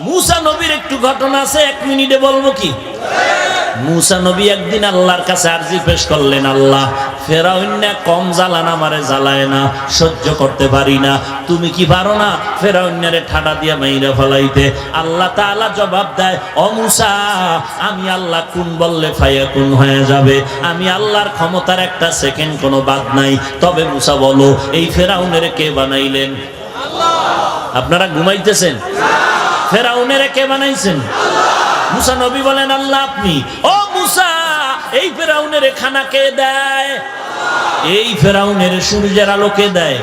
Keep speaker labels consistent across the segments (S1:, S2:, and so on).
S1: মুসা নবীর একটু ঘটনা আছে, 1 মিনিটে বলবো কি? মুসা নবী একদিন আল্লাহর কাছে আরজি পেশ করলেন, আল্লাহ ফেরাউন না কম জ্বালান আমারে জ্বালায় না, সহ্য করতে পারি না, তুমি কি পারো না ফেরাউনের ঠাডা দিয়া মাইরা ফলাইতে? আল্লাহ তাআলা জবাব দেয়, ও মুসা, আমি আল্লাহ কোন বললে ফায়াকুন হয়ে যাবে, আমি আল্লাহর ক্ষমতার একটা সেকেন্ড কোনো বাদ নাই। তবে মুসা বলো, এই ফেরাউনের কে বানাইলেন? আল্লাহ। আপনারা ঘুমাইতেছেন? ফেরাউনের কে বানাইছেন? মুসা নবী বলেন, আল্লাহ আপনি। ও মুসা, এই ফেরাউনের খানা কে দেয়? এই ফেরাউনের সূর্যের আলো কে দেয়?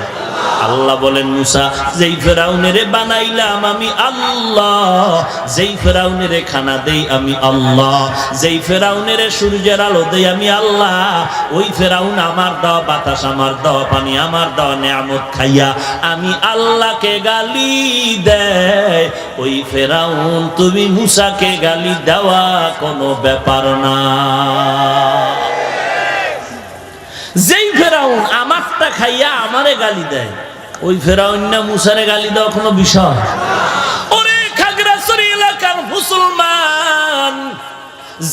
S1: আল্লাহ বলেন, মুসা, যেই ফেরাউনের বানাইলাম আমি আল্লাহ, যেই ফেরাউনের খানা দেই আমি আল্লাহ, যেই ফেরাউনের সূর্যের আলো দেই আমি আল্লাহ, ওই ফেরাউন আমার দেওয়া বাতাস, আমার দেওয়া পানি, আমার দেওয়া নেয়ামত খাইয়া আমি আল্লাহকে গালি দেয়। ওই ফেরাউন তুমি মুসাকে গালি দেওয়া কোনো ব্যাপার না। যেই ফেরাউন আমারটা খাইয়া আমারে গালি দেয়, ওই ফেরাউন না মুসারে গালি দেওয়া কোনো বিষয়? ওরে খাগড়াছড়ি এলাকার মুসলমান,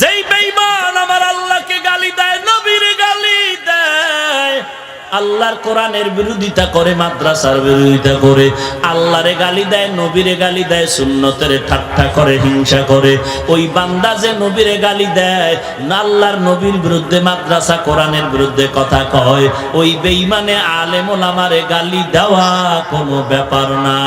S1: যেই বেঈমান আমার আল্লাহকে গালি দেয়, নবীরে গালি দেয়, আল্লাহর কোরআনের বিরোধিতা করে, মাদ্রাসার বিরোধিতা করে, আল্লাহরে গালি দেয়, নবীরে গালি দেয়, সুন্নতের ঠাট্টা করে, হিংসা করে, ওই বান্দা যে নবীরে গালি দেয়, না আল্লাহর নবীর বিরুদ্ধে, মাদ্রাসা কোরআনের বিরুদ্ধে কথা কয়, ওই বেঈমানে আলেম ওলামারে গালি দেওয়া কোনো ব্যাপার না।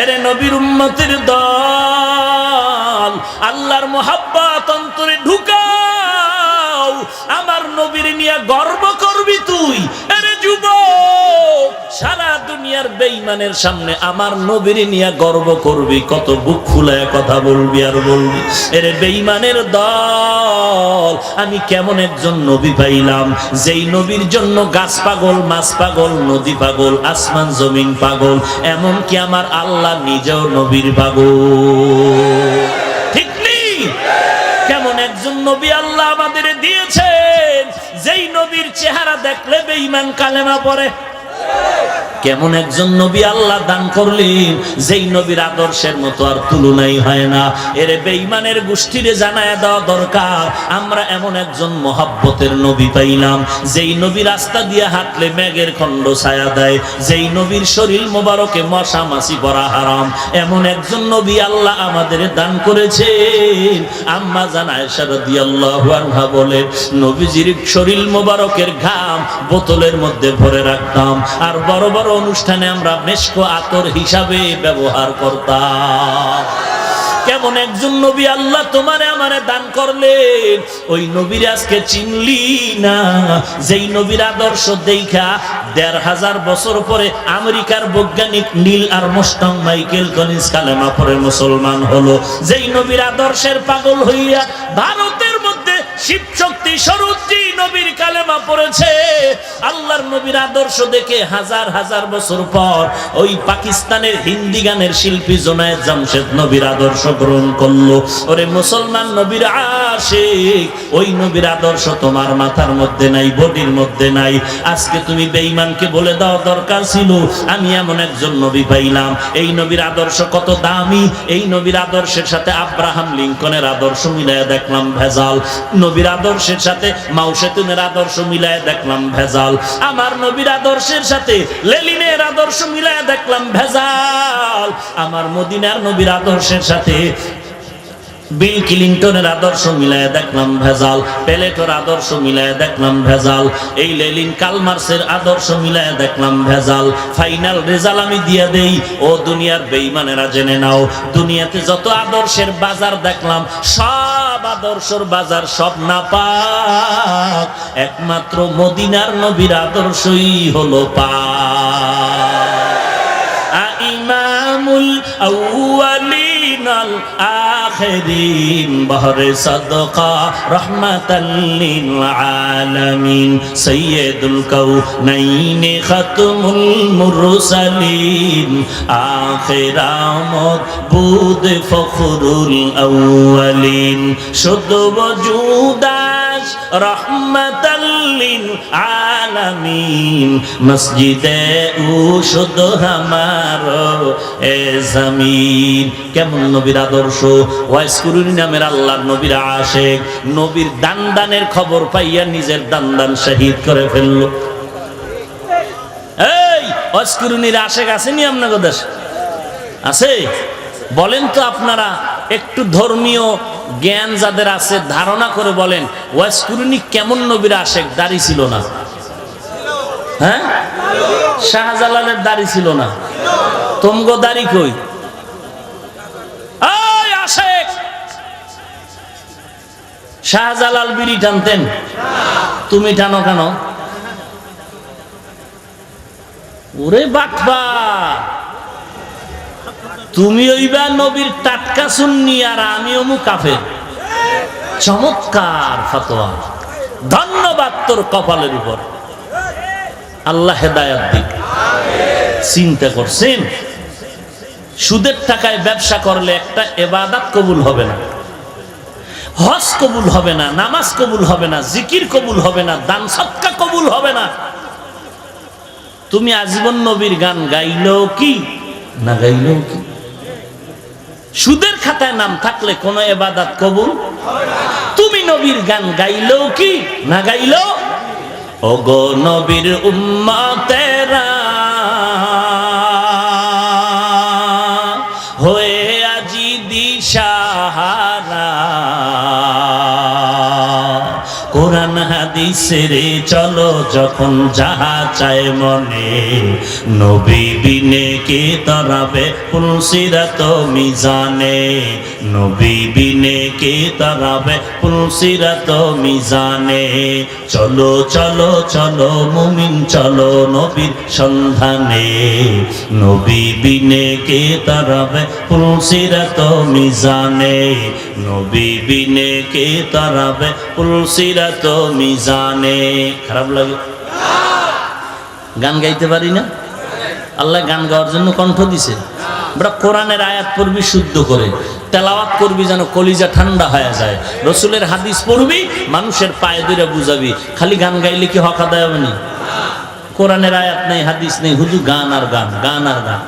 S1: এরে নবীর উম্মতের দল, আল্লাহর মোহাব্বত অন্তরে ঢুকাও, আমার নবীর নিয়ে গর্ব করবি তুই। আরে যুবক, সারা দুনিয়ার বেঈমানের সামনে আমার নবীর নিয়ে গর্ব করবি, কত বুক ফুলায় কথা বলবি আর বলবি। এরে বেঈমানের দল, আমি কেমন একজন নবী পাইলাম, যেই নবীর জন্য গাছ পাগল, মাছ পাগল, নদী পাগল, আসমান জমিন পাগল, এমন কি আমার আল্লাহ নিজেও নবীর পাগল। ঠিক নেই? কেমন একজন নবী আল্লাহ আমাদের দিয়েছেন, যেই নবীর চেহারা দেখলে বেঈমান কালেমা পড়ে। কেমন একজন নবী আল্লাহ দান করলেন, যেই নবীর আদর্শের মতো আর তুলনাই হয় না। এরে বেঈমানের গোষ্ঠীরে জানায় দেওয়া দরকার, আমরা এমন একজন মহাব্বতের নবী পাইলাম, যেই নবী রাস্তা দিয়ে হাঁটলে মেঘের খণ্ড ছায়া দেয়, যেই নবীর শরীর মোবারকে মশা মাছি পড়া হারাম, এমন একজন নবী আল্লাহ আমাদের দান করেছেন। আম্মা জান আয়েশা রাদিয়াল্লাহু আনহা বলে, নবীজির শরীর মোবারকের ঘাম বোতলের মধ্যে ভরে রাখতাম, আর বড় বড় অনুষ্ঠানে আমরা মেশক আতর হিসাবে ব্যবহার করতাম। কেমন একজন নবী আল্লাহ তোমারে আমারে দান করলেন, ওই নবীর আজকে চিনলি না, যেই নবীর আদর্শ দেখা ১৫০০ বছর পরে আমেরিকার বৈজ্ঞানিক নীল আর্মস্ট্রং মাইকেল কলিন্স কালেমা পড়ে মুসলমান হলো, যেই নবীর আদর্শের পাগল হইয়া ভারতের মধ্যে শিব শক্তি সরুদ্দি নবীর কালেমা পড়েছে। আল্লাহর নবীর আদর্শ দেখে হাজার হাজার বছর পর ওই পাকিস্তানের হিন্দি গানের শিল্পী জোনায়েদ জামশেদ নবীর আদর্শ গ্রহণ করলো। ওরে মুসলমান নবীর আশিক, ওই নবীর আদর্শ তোমার মাথার মধ্যে নাই, বডির মধ্যে নাই। আজকে তুমি বেঈমানকে বলে দাও দরকার ছিল, আমি এমন একজন নবী পাইলাম, এই নবীর আদর্শ কত দামি, এই নবীর আদর্শের সাথে আব্রাহাম লিঙ্কনের আদর্শ মিলাইয়া দেখলাম ভেজাল, নবীর আদর্শের সাথে মাও সেতুনের আদর্শ মিলাইয়া দেখলাম ভেজাল, আমার নবীর আদর্শের সাথে লেনিনের আদর্শ মিলাইয়া দেখলাম ভেজাল, আমার মদিনার নবীর আদর্শের সাথে বিল ক্লিনটনের আদর্শ মিলায় দেখলাম ভেজাল, প্লেটোর আদর্শ মিলায় দেখলাম ভেজাল, এই লেনিন কালমার্সের আদর্শ মিলায় দেখলাম ভেজাল। ফাইনাল রেজাল্ট আমি দিয়ে দেই, ও দুনিয়ার বেঈমানেরা জেনে নাও, দুনিয়াতে যত আদর্শের বাজার দেখলাম, সব আদর্শের বাজার সব নাপাক, একমাত্র মদিনার নবীর আদর্শই হলো পাক। ইমামুল আউয়ালিন আল আখিরিন বহরে সাদকা রাহমাতাল লিল আলামিন সাইয়্যিদুল কাউনাইন খাতমুল মুরসালিন আখিরামত বুদ ফখরুল আউয়ালিন শুদ্ধ ওজুদাস রাহমাতাল লিল আলামিন মসজিদে উশুদ হামারো এ জমিন। কেমন নবীর আদর্শ! ওয়াইসকুরুনি নামের আল্লাহর নবীর আশিক, নবীর দান খবর পাইয়া নিজের দান শহীদ করে ফেললো। এই ওয়াইসকুরুনির আশিক আসেনি আপনাদের দেশে? আছে? বলেন তো আপনারা, একটু ধর্মীয় জ্ঞান যাদের আছে ধারণা করে বলেন, ওয়াইসকুরুনি কেমন নবীর আশিক? দাড়ি ছিল না? হ্যাঁ, শাহজালালের দাড়ি ছিল না? তোমগো দাড়ি কই? এই আশিক, শাহজালাল বিড়ি টানতেন, তুমি টানো কেন? ওরে বাটবা, তুমি ওইবা নবীর টাটকা সুন্নি আর আমি অমু কাফের। চমৎকার ফতোয়া, ধন্যবাদ তোর কপালের উপর, আল্লাহ হেদায়েত দিক। চিন্তা করছেন, সুদের টাকায় ব্যবসা করলে একটা ইবাদত কবুল হবে না, হজ কবুল হবে না, নামাজ কবুল হবে না, জিকির কবুল হবে না, দান সদকা কবুল হবে না। তুমি আজীবন নবীর গান গাইলেও কি না গাইলেও কি, সুদের খাতায় নাম থাকলে কোন ইবাদত কবুল হবে না। তুমি নবীর গান গাইলেও কি না গাইলেও, ওগো নবীর উম্মতেরা হয়ে আজি দিশাহারা, কোরআন হাদিসের চলো যখন যাহা চায় মনে, নবী বিনে কে তরাবে পুলসিরাত মিজানে, নবী বিনে কে তরাবে পুলসিরাত মিজানে। চলো চলো চলো মুমিন চলো নবীর সন্ধানে, নবী বিনে কে তরাবে পুলসিরাত মিজানে, নবী বিনে কে তরাবে পুলসিরাত মিজানে। খারাপ লাগে? গান গাইতে পারি না? আল্লাহ গান গাওয়ার জন্য কণ্ঠ দিছে। বড় কোরআনের আয়াত পড়বি শুদ্ধ করে, তেলাওয়াত করবি যেন কলিজা ঠান্ডা হয়ে যায়, রসুলের হাদিস পড়বি মানুষের পায়ে ধরে বুঝাবি। খালি গান গাইলে কি হক আদায় হবে না? কোরআনের আয়াত নেই, হাদিস নেই, হুজুর গান আর গান, গান আর গান।